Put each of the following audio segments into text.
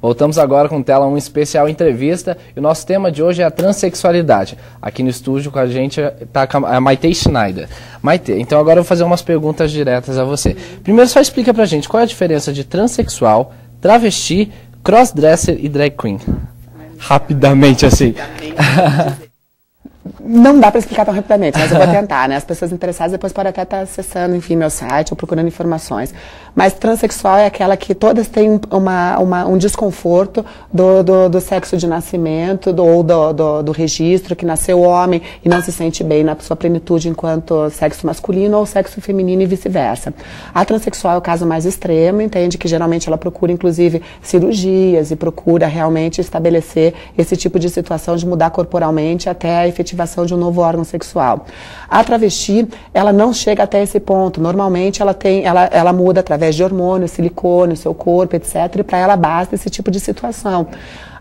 Voltamos agora com Tela 1 Especial Entrevista e o nosso tema de hoje é a transexualidade. Aqui no estúdio com a gente está a Maite Schneider. Maite, então agora eu vou fazer umas perguntas diretas a você. Primeiro só explica pra gente qual é a diferença de transexual, travesti, crossdresser e drag queen. Rapidamente assim. Não dá para explicar tão rapidamente, mas eu vou tentar, né? As pessoas interessadas depois podem até estar acessando, enfim, meu site ou procurando informações. Mas transexual é aquela que todas têm um desconforto do sexo de nascimento ou do registro, que nasceu homem e não se sente bem na sua plenitude enquanto sexo masculino ou sexo feminino e vice-versa. A transexual é o caso mais extremo, entende que geralmente ela procura, inclusive, cirurgias e procura realmente estabelecer esse tipo de situação de mudar corporalmente até a efetivação de um novo órgão sexual. A travesti, ela não chega até esse ponto. Normalmente ela muda através de hormônios, silicone, seu corpo, etc. E para ela basta esse tipo de situação.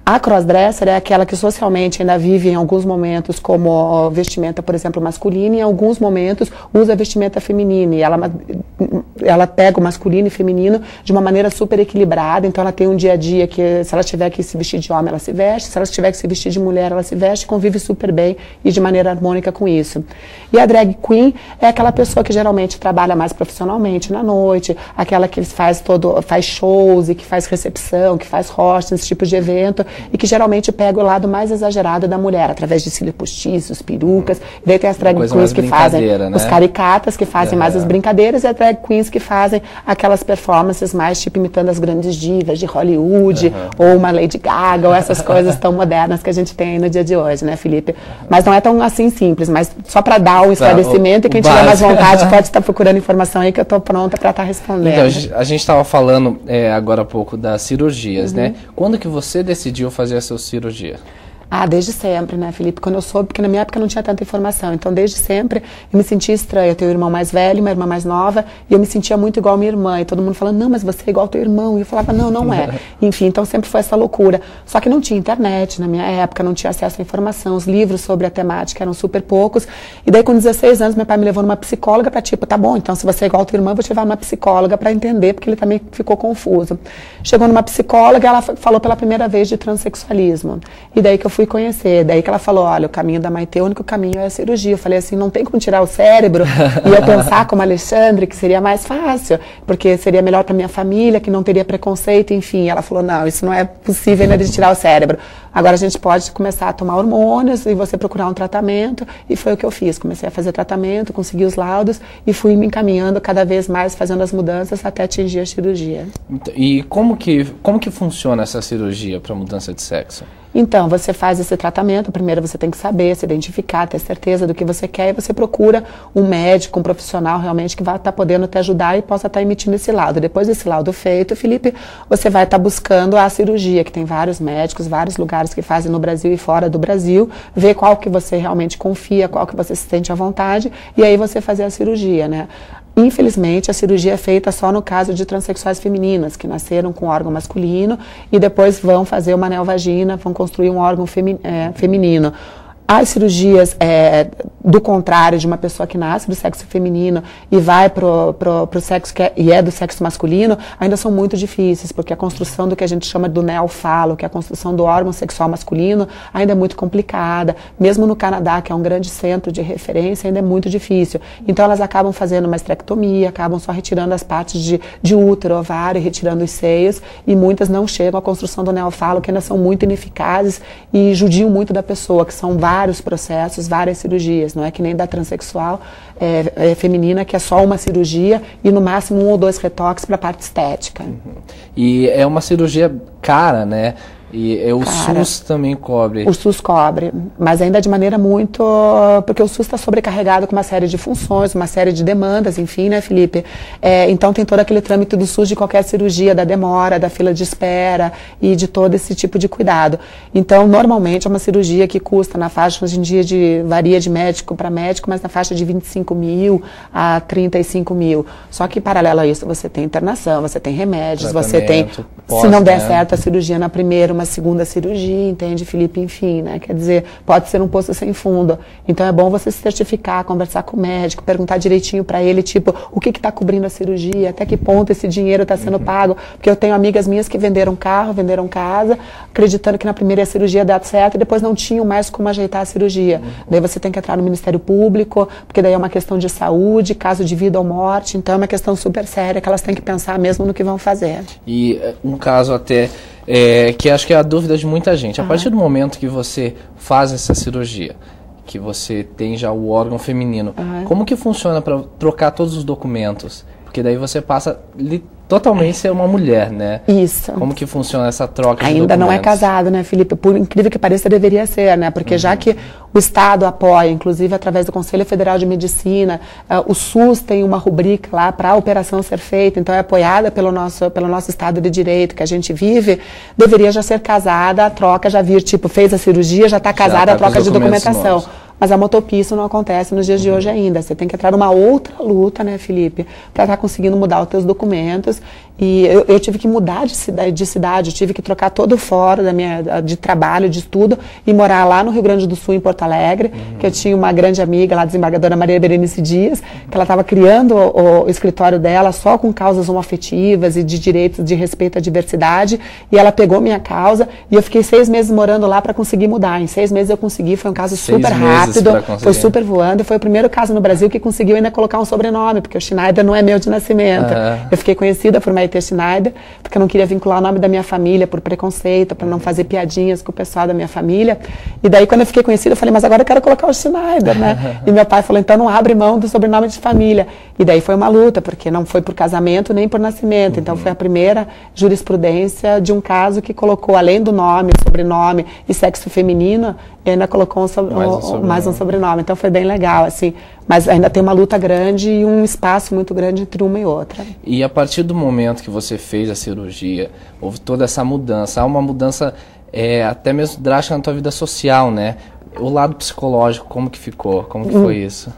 A crossdresser é aquela que socialmente ainda vive em alguns momentos como vestimenta, por exemplo, masculina, e em alguns momentos usa vestimenta feminina. E ela pega o masculino e feminino de uma maneira super equilibrada, então ela tem um dia a dia que, se ela tiver que se vestir de homem, ela se veste, se ela tiver que se vestir de mulher, ela se veste, convive super bem e de maneira harmônica com isso. E a drag queen é aquela pessoa que geralmente trabalha mais profissionalmente na noite, aquela que faz shows e que faz recepção, que faz hosting, esse tipo de evento, e que geralmente pega o lado mais exagerado da mulher, através de cílios postiços, perucas. E daí tem as drag queens que fazem, né? Os caricatas que fazem mais as brincadeiras, e as drag queens que fazem aquelas performances mais tipo imitando as grandes divas de Hollywood, ou uma Lady Gaga, ou essas coisas tão modernas que a gente tem aí no dia de hoje, né, Felipe? Mas não é tão assim simples, mas só para dar o esclarecimento, e quem tiver mais vontade pode estar procurando informação aí que eu estou pronta para estar respondendo. Então, a gente estava falando agora há pouco das cirurgias, né? Quando que você decidiu fazer a sua cirurgia? Ah, desde sempre, né, Felipe? Quando eu soube, porque na minha época não tinha tanta informação, então desde sempre eu me sentia estranha. Eu tenho um irmão mais velho, uma irmã mais nova, e eu me sentia muito igual a minha irmã, e todo mundo falando, não, mas você é igual ao teu irmão, e eu falava, não, não é. Enfim, então sempre foi essa loucura. Só que não tinha internet na minha época, não tinha acesso à informação, os livros sobre a temática eram super poucos, e daí com 16 anos meu pai me levou numa psicóloga para tipo, tá bom, então se você é igual ao teu irmão, eu vou te levar numa psicóloga para entender, porque ele também ficou confuso. Chegou numa psicóloga, ela falou pela primeira vez de transexualismo, e daí que eu fui conhecer, daí que ela falou, olha, o caminho da Maite, o único caminho é a cirurgia. Eu falei assim, não tem como tirar o cérebro e eu pensar como Alexandre, que seria mais fácil, porque seria melhor para minha família, que não teria preconceito, enfim. Ela falou, não, isso não é possível ainda de tirar o cérebro. Agora a gente pode começar a tomar hormônios e você procurar um tratamento, e foi o que eu fiz. Comecei a fazer tratamento, consegui os laudos e fui me encaminhando cada vez mais, fazendo as mudanças até atingir a cirurgia. E como que funciona essa cirurgia para mudança de sexo? Então, você faz esse tratamento, primeiro você tem que saber, se identificar, ter certeza do que você quer, e você procura um médico, um profissional realmente que vai estar podendo te ajudar e possa estar emitindo esse laudo. Depois desse laudo feito, Felipe, você vai estar buscando a cirurgia, que tem vários médicos, vários lugares que fazem no Brasil e fora do Brasil, ver qual que você realmente confia, qual que você se sente à vontade, e aí você fazer a cirurgia, né? Infelizmente, a cirurgia é feita só no caso de transexuais femininas, que nasceram com órgão masculino e depois vão fazer uma neovagina, vão construir um órgão feminino. As cirurgias do contrário, de uma pessoa que nasce do sexo feminino e vai pro sexo e é do sexo masculino, ainda são muito difíceis, porque a construção do que a gente chama do neofalo, que é a construção do órgão sexual masculino, ainda é muito complicada. Mesmo no Canadá, que é um grande centro de referência, ainda é muito difícil. Então elas acabam fazendo uma esterectomia, acabam só retirando as partes de útero, ovário, retirando os seios, e muitas não chegam à construção do neofalo, que ainda são muito ineficazes e judiam muito da pessoa, que são vários processos, várias cirurgias. Não é que nem da transexual feminina, que é só uma cirurgia e no máximo 1 ou 2 retoques para a parte estética. E é uma cirurgia cara, né? E o SUS também cobre. O SUS cobre, mas ainda de maneira muito... Porque o SUS está sobrecarregado com uma série de funções, uma série de demandas, enfim, né, Felipe? Então tem todo aquele trâmite do SUS de qualquer cirurgia, da demora, da fila de espera e de todo esse tipo de cuidado. Então, normalmente é uma cirurgia que custa na faixa, hoje em dia, varia de médico para médico, mas na faixa de 25 mil a 35 mil. Só que, paralelo a isso, você tem internação, você tem remédios, você tem... Se não der certo a cirurgia na primeira, uma segunda cirurgia, entende, Felipe? Enfim, né? Quer dizer, pode ser um poço sem fundo. Então é bom você se certificar, conversar com o médico, perguntar direitinho para ele, tipo, o que está cobrindo a cirurgia, até que ponto esse dinheiro está sendo pago. Porque eu tenho amigas minhas que venderam carro, venderam casa, acreditando que na primeira cirurgia dá certo e depois não tinham mais como ajeitar a cirurgia. Daí você tem que entrar no Ministério Público, porque daí é uma questão de saúde, caso de vida ou morte, então é uma questão super séria que elas têm que pensar mesmo no que vão fazer. E um caso até que acho que é a dúvida de muita gente. A partir do momento que você faz essa cirurgia, que você tem já o órgão feminino, como que funciona para trocar todos os documentos? Porque daí você passa totalmente ser uma mulher, né? Isso. Como que funciona essa troca de Ainda documentos? não é casado, né, Felipe? Por incrível que pareça, deveria ser, né? Porque já que o Estado apoia, inclusive através do Conselho Federal de Medicina, o SUS tem uma rubrica lá para a operação ser feita, então é apoiada pelo nosso Estado de Direito que a gente vive, deveria já ser casada, a troca já vir, tipo, fez a cirurgia, já está casada, a troca de documentação. Novos. Mas a motopia isso não acontece nos dias de hoje ainda. Você tem que entrar numa outra luta, né, Felipe, para estar conseguindo mudar os teus documentos. E eu tive que mudar de cidade, eu tive que trocar todo fora de trabalho, de estudo, e morar lá no Rio Grande do Sul, em Porto Alegre, que eu tinha uma grande amiga lá, a desembargadora Maria Berenice Dias, que ela estava criando o escritório dela só com causas homoafetivas e de direitos de respeito à diversidade, e ela pegou minha causa, e eu fiquei 6 meses morando lá para conseguir mudar. Em 6 meses eu consegui, foi um caso super rápido, foi super voando, foi o primeiro caso no Brasil que conseguiu ainda colocar um sobrenome, porque o Schneider não é meu de nascimento. Eu fiquei conhecida por Maite Schneider, porque eu não queria vincular o nome da minha família por preconceito, para não fazer piadinhas com o pessoal da minha família. E daí, quando eu fiquei conhecida, eu falei, mas agora eu quero colocar o Schneider, né? E meu pai falou, então não abre mão do sobrenome de família. E daí foi uma luta, porque não foi por casamento nem por nascimento. Então foi a primeira jurisprudência de um caso que colocou, além do nome, sobrenome e sexo feminino, e ainda colocou mais um sobrenome. Então foi bem legal, assim. Mas ainda tem uma luta grande e um espaço muito grande entre uma e outra. E a partir do momento que você fez a cirurgia, houve toda essa mudança. Há uma mudança até mesmo drástica na tua vida social, né? O lado psicológico, como que ficou? Como que foi isso?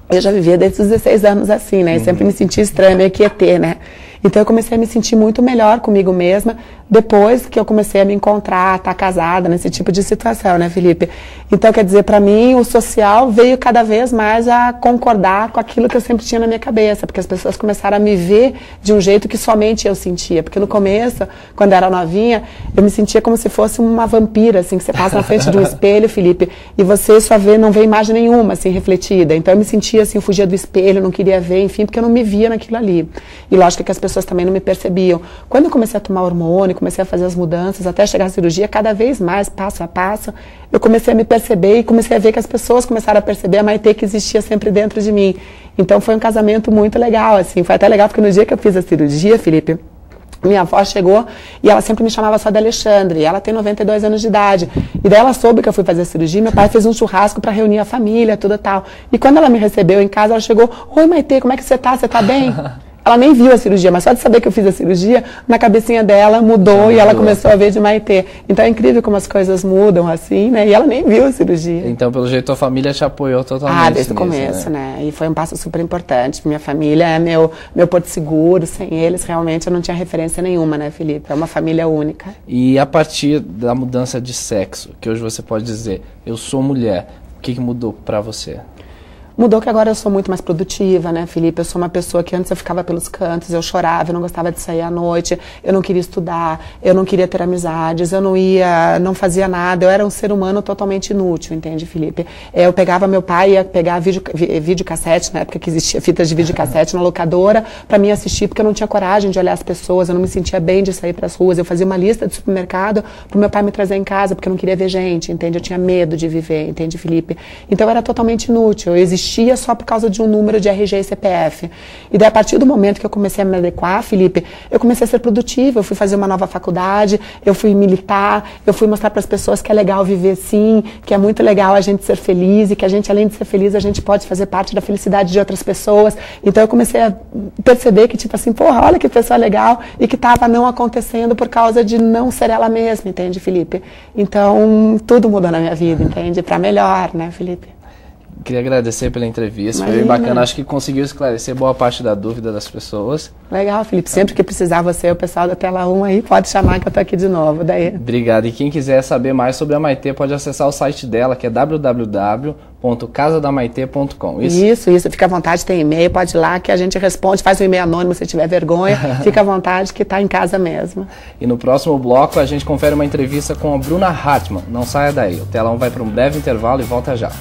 Eu já vivia desde os 16 anos assim, né? E sempre me senti estranha, meio que ET, né? Então eu comecei a me sentir muito melhor comigo mesma depois que eu comecei a me encontrar, estar casada, nesse tipo de situação, né, Felipe? Então, quer dizer, para mim, o social veio cada vez mais a concordar com aquilo que eu sempre tinha na minha cabeça, porque as pessoas começaram a me ver de um jeito que somente eu sentia. Porque no começo, quando eu era novinha, eu me sentia como se fosse uma vampira, assim, que você passa na frente de um espelho, Felipe, e você só vê, não vê imagem nenhuma, assim, refletida. Então eu me sentia assim, eu fugia do espelho, não queria ver, enfim, porque eu não me via naquilo ali. E lógico que as pessoas também não me percebiam. Quando eu comecei a tomar hormônio, comecei a fazer as mudanças, até chegar à cirurgia, cada vez mais, passo a passo, eu comecei a me perceber e comecei a ver que as pessoas começaram a perceber a Maitê que existia sempre dentro de mim. Então foi um casamento muito legal, assim, foi até legal porque no dia que eu fiz a cirurgia, Felipe, minha avó chegou e ela sempre me chamava só de Alexandre, e ela tem 92 anos de idade. E daí ela soube que eu fui fazer a cirurgia, meu pai fez um churrasco para reunir a família, tudo tal. E quando ela me recebeu em casa, ela chegou, oi Maitê, como é que você tá? Você tá bem? Ela nem viu a cirurgia, mas só de saber que eu fiz a cirurgia, na cabecinha dela mudou e ela começou a ver de Maitê. Então é incrível como as coisas mudam assim, né? E ela nem viu a cirurgia. Então, pelo jeito, tua família te apoiou totalmente. Desde o começo, né? E foi um passo super importante. Minha família é meu porto seguro. Sem eles, realmente, eu não tinha referência nenhuma, né, Felipe? É uma família única. E a partir da mudança de sexo, que hoje você pode dizer, eu sou mulher, o que mudou pra você? Mudou que agora eu sou muito mais produtiva, né, Felipe? Eu sou uma pessoa que antes eu ficava pelos cantos, eu chorava, eu não gostava de sair à noite, eu não queria estudar, eu não queria ter amizades, eu não fazia nada, eu era um ser humano totalmente inútil, entende, Felipe? Eu pegava meu pai, ia pegar videocassete, na época que existia fitas de videocassete na locadora, pra mim assistir, porque eu não tinha coragem de olhar as pessoas, eu não me sentia bem de sair pras ruas, eu fazia uma lista de supermercado pro meu pai me trazer em casa, porque eu não queria ver gente, entende? Eu tinha medo de viver, entende, Felipe? Então eu era totalmente inútil, eu existia só por causa de um número de RG e CPF. E daí, a partir do momento que eu comecei a me adequar, Felipe, eu comecei a ser produtiva, eu fui fazer uma nova faculdade, eu fui militar, eu fui mostrar para as pessoas que é legal viver sim, que é muito legal a gente ser feliz e que a gente, além de ser feliz, a gente pode fazer parte da felicidade de outras pessoas. Então eu comecei a perceber que, tipo assim, porra, olha que pessoa legal, e que estava não acontecendo por causa de não ser ela mesma, entende, Felipe? Então, tudo mudou na minha vida, entende? Para melhor, né, Felipe? Queria agradecer pela entrevista, foi Imagina. bem bacana, acho que conseguiu esclarecer boa parte da dúvida das pessoas. Legal, Felipe, sempre que precisar você, o pessoal da Tela 1 aí, pode chamar que eu tô aqui de novo. Daí. Obrigado, e quem quiser saber mais sobre a Maitê pode acessar o site dela, que é www.casadamaitê.com. Isso, fica à vontade, tem e-mail, pode ir lá que a gente responde, faz um e-mail anônimo se tiver vergonha, fica à vontade que tá em casa mesmo. E no próximo bloco a gente confere uma entrevista com a Bruna Hartmann, não saia daí, o Tela 1 vai para um breve intervalo e volta já.